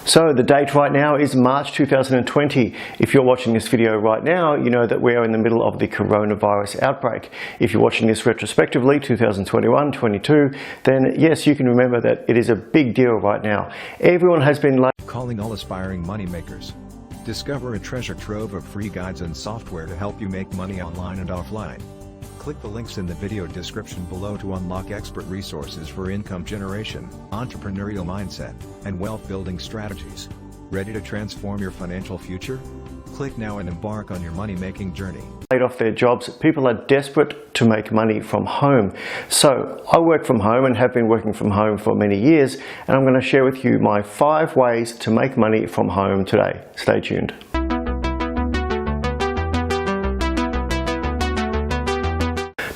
So the date right now is March 2020. If you're watching this video right now, you know that we are in the middle of the coronavirus outbreak. If you're watching this retrospectively, 2021, 22, then yes, you can remember that it is a big deal right now. Everyone has been calling all aspiring moneymakers. Discover a treasure trove of free guides and software to help you make money online and offline. Click the links in the video description below to unlock expert resources for income generation, entrepreneurial mindset, and wealth building strategies. Ready to transform your financial future? Click now and embark on your money-making journey. Laid off their jobs. People are desperate to make money from home. So I work from home and have been working from home for many years, and I'm going to share with you my 5 ways to make money from home today. Stay tuned.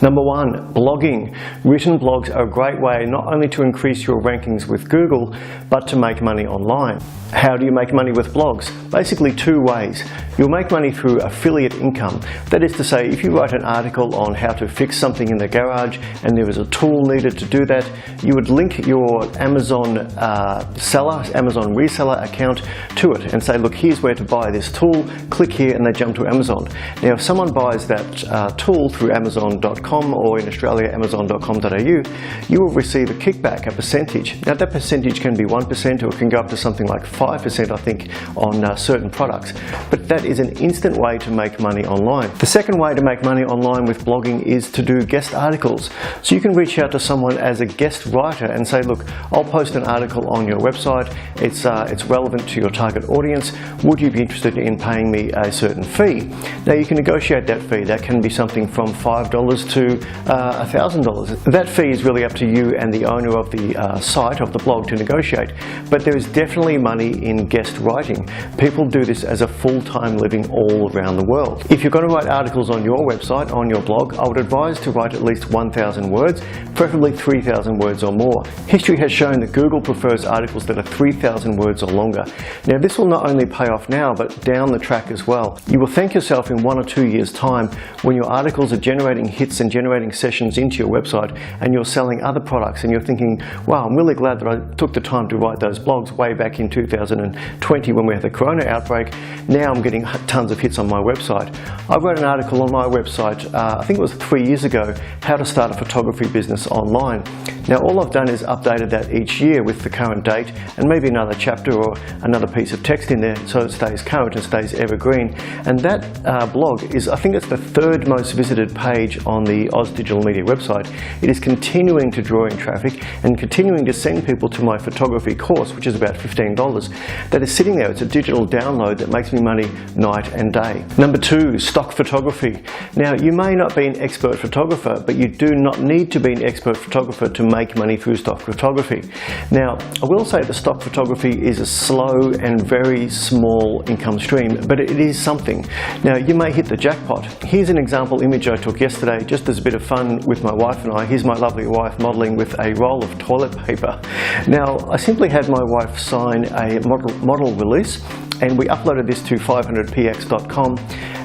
Number 1, blogging. Written blogs are a great way not only to increase your rankings with Google, but to make money online. How do you make money with blogs? Basically 2 ways. You'll make money through affiliate income. That is to say, if you write an article on how to fix something in the garage and there is a tool needed to do that, you would link your Amazon Amazon reseller account to it and say, look, here's where to buy this tool, click here, and they jump to Amazon. Now, if someone buys that tool through Amazon.com or in Australia, Amazon.com.au, you will receive a kickback, a percentage. Now, that percentage can be 1% or it can go up to something like 5%, I think, on certain products. But that is an instant way to make money online. The second way to make money online with blogging is to do guest articles. So you can reach out to someone as a guest writer and say, look, I'll post an article on your website. It's relevant to your target audience. Would you be interested in paying me a certain fee? Now, you can negotiate that fee. That can be something from $5 to $1,000. That fee is really up to you and the owner of the site, of the blog, to negotiate. But there is definitely money in guest writing. People do this as a full-time living all around the world. If you're going to write articles on your website, on your blog, I would advise to write at least 1,000 words, preferably 3,000 words or more. History has shown that Google prefers articles that are 3,000 words or longer. Now, this will not only pay off now, but down the track as well. You will thank yourself in 1 or 2 years' time when your articles are generating hits and generating sessions into your website and you're selling other products and you're thinking, wow, I'm really glad that I took the time to write those blogs way back in 2020 when we had the corona outbreak. Now I'm getting tons of hits on my website. I wrote an article on my website, I think it was 3 years ago, how to start a photography business online. Now, all I've done is updated that each year with the current date and maybe another chapter or another piece of text in there so it stays current and stays evergreen. And that blog is, I think it's the 3rd most visited page on the Oz Digital Media website. It is continuing to draw in traffic and continuing to send people to my photography course, which is about $15. That is sitting there. It's a digital download that makes me money night and day. Number 2, stock photography. Now, you may not be an expert photographer, but you do not need to be an expert photographer to make money through stock photography. Now, I will say that stock photography is a slow and very small income stream, but it is something. Now, you may hit the jackpot. Here's an example image I took yesterday, just as a bit of fun with my wife and I. Here's my lovely wife modeling with a roll of toilet paper. Now, I simply had my wife sign a model release, and we uploaded this to 500px.com,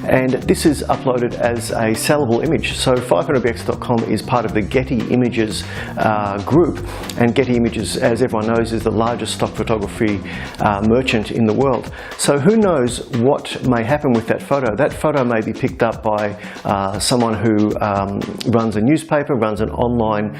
and this is uploaded as a sellable image. So 500px.com is part of the Getty Images group, and Getty Images, as everyone knows, is the largest stock photography merchant in the world. So who knows what may happen with that photo. That photo may be picked up by someone who runs a newspaper, runs an online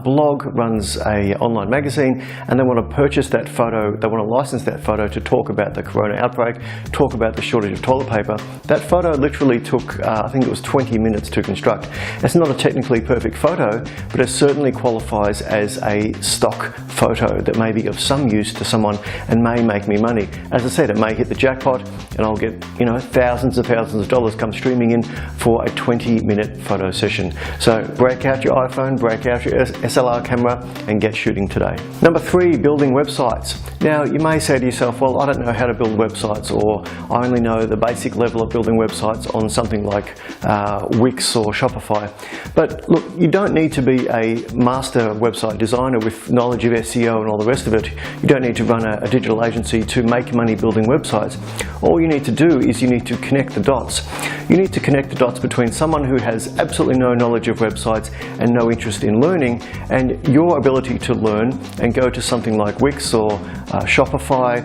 blog, runs an online magazine, and they want to purchase that photo, they want to license that photo to talk about the corona outbreak, talk about the shortage of toilet paper. That photo literally took, I think it was 20 minutes to construct. It's not a technically perfect photo, but it certainly qualifies as a stock photo that may be of some use to someone and may make me money. As I said, it may hit the jackpot and I'll get, thousands of dollars come streaming in for a 20-minute photo session. So break out your iPhone, break out your SLR camera and get shooting today. Number 3, building websites. Now, you may say to yourself, well, I don't know how to build websites, or I only know the basic level of building websites. websites on something like Wix or Shopify. But look, you don't need to be a master website designer with knowledge of SEO and all the rest of it. You don't need to run a digital agency to make money building websites. All you need to do is you need to connect the dots. You need to connect the dots between someone who has absolutely no knowledge of websites and no interest in learning, and your ability to learn and go to something like Wix or Shopify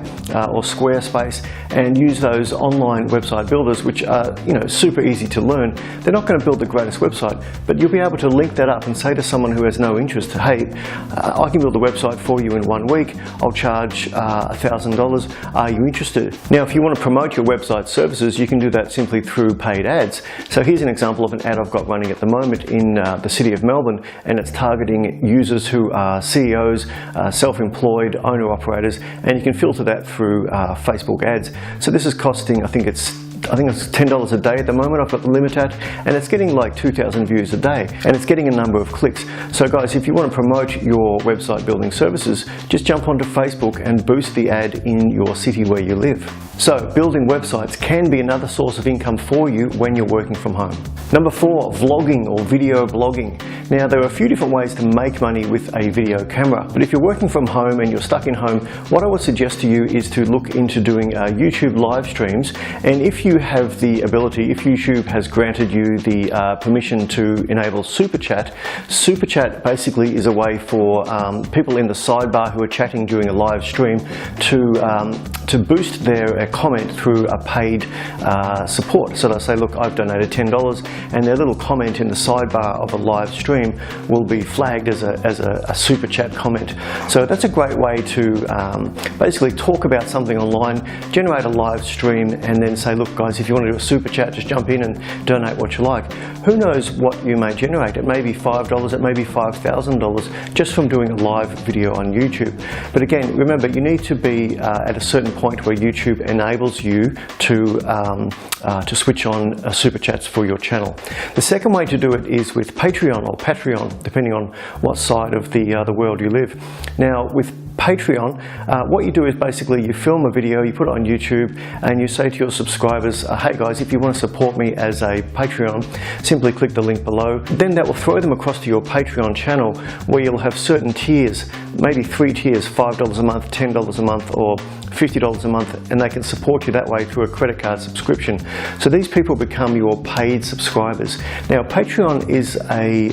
or Squarespace and use those online website builders, which are super easy to learn. They're not going to build the greatest website, but you'll be able to link that up and say to someone who has no interest, hey, I can build a website for you in 1 week. I'll charge $1,000. Are you interested? Now, if you want to promote your website services, you can do that simply through paid ads. So here's an example of an ad I've got running at the moment in the city of Melbourne, and it's targeting users who are CEOs, self-employed, owner-operators, and you can filter that through Facebook ads. So this is costing, I think it's $10 a day at the moment. I've got the limit at, and it's getting like 2,000 views a day, and it's getting a number of clicks. So guys, if you want to promote your website building services, just jump onto Facebook and boost the ad in your city where you live. So building websites can be another source of income for you when you're working from home. Number 4, vlogging or video blogging. Now, there are a few different ways to make money with a video camera, but if you're working from home and you're stuck in home, what I would suggest to you is to look into doing YouTube live streams. And if you have the ability, if YouTube has granted you the permission to enable Super Chat, Super Chat basically is a way for people in the sidebar who are chatting during a live stream to boost their comment through a paid support. So they'll say, look, I've donated $10, and their little comment in the sidebar of a live stream will be flagged as a Super Chat comment. So that's a great way to basically talk about something online, generate a live stream, and then say, look guys, if you want to do a Super Chat, just jump in and donate what you like. Who knows what you may generate? It may be $5, it may be $5,000 just from doing a live video on YouTube. But again, remember, you need to be at a certain point where YouTube enables you to switch on Super Chats for your channel. The second way to do it is with Patreon or Patreon, depending on what side of the world you live. Now, with Patreon, what you do is basically you film a video, you put it on YouTube, and you say to your subscribers, hey guys, if you want to support me as a Patreon, simply click the link below. Then that will throw them across to your Patreon channel, where you'll have certain tiers, maybe 3 tiers, $5 a month, $10 a month, or $50 a month, and they can support you that way through a credit card subscription. So these people become your paid subscribers. Now, Patreon is a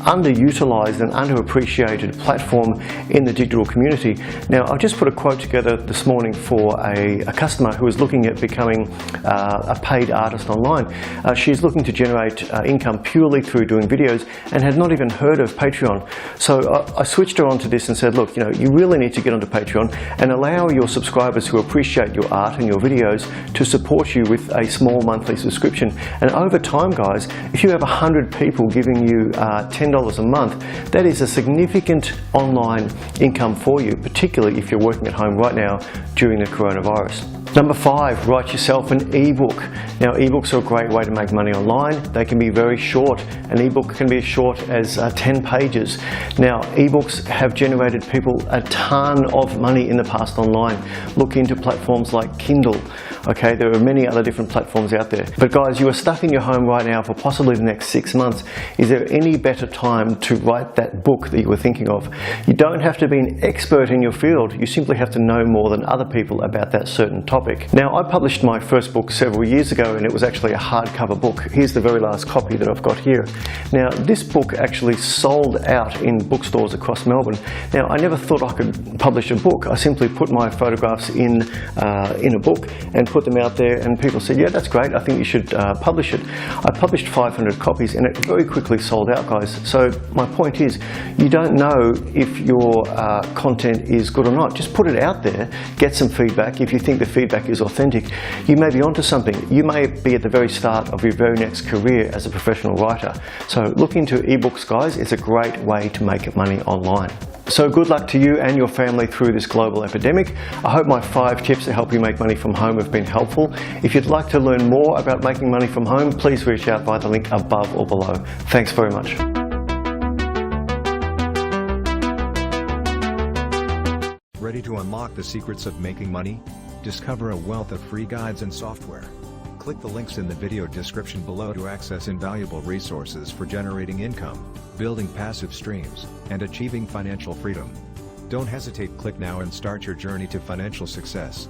underutilized and underappreciated platform in the digital community. Now, I just put a quote together this morning for a customer who is looking at becoming a paid artist online. She's looking to generate income purely through doing videos and had not even heard of Patreon. So I switched her onto this and said, look, you really need to get onto Patreon and allow your subscribers who appreciate your art and your videos to support you with a small monthly subscription. And over time, guys, if you have 100 people giving you $10 a month, that is a significant online income for you, particularly if you're working at home right now during the coronavirus. Number 5, write yourself an ebook. Now, ebooks are a great way to make money online. They can be very short. An ebook can be as short as 10 pages. Now, ebooks have generated people a ton of money in the past online. Look into platforms like Kindle. Okay, there are many other different platforms out there. But guys, you are stuck in your home right now for possibly the next 6 months. Is there any better time to write that book that you were thinking of? You don't have to be an expert in your field. You simply have to know more than other people about that certain topic. Now, I published my first book several years ago, and it was actually a hardcover book. Here's the very last copy that I've got here. Now, this book actually sold out in bookstores across Melbourne. Now, I never thought I could publish a book. I simply put my photographs in a book and put them out there, and people said, yeah, that's great, I think you should publish it. I published 500 copies, and it very quickly sold out, guys. So my point is, you don't know if your content is good or not. Just put it out there, get some feedback. If you think the feedback is authentic, you may be onto something. You may be at the very start of your very next career as a professional writer. So look into ebooks, guys. It's a great way to make money online. So good luck to you and your family through this global epidemic. I hope my 5 tips to help you make money from home have been helpful. If you'd like to learn more about making money from home, please reach out via the link above or below. Thanks very much. Ready to unlock the secrets of making money? Discover a wealth of free guides and software. Click Click the links in the video description below to access invaluable resources for generating income, building passive streams, and achieving financial freedom. Don't hesitate, click now and start your journey to financial success.